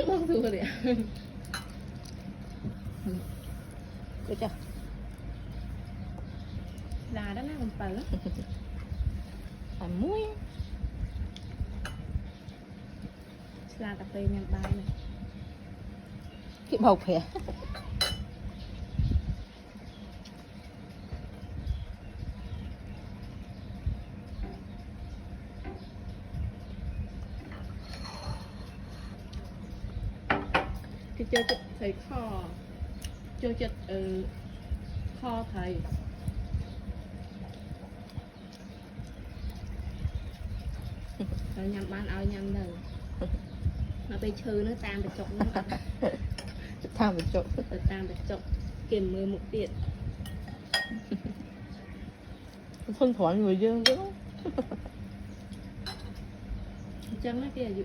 bông thua đấy cứ cho là đó nó còn phải lắm ăn muối là cà phê nhang bài này cái bầu khỏe cái chơi chật thầy kho chơi chật kho thầy rồi nhầm ban ao nhầm đâu mà bây chư nó tam bị chọc nó tham một chỗ tam bị chọc kìm mưa một tiện phân thoáng người dương chứ chẳng nó kia dụ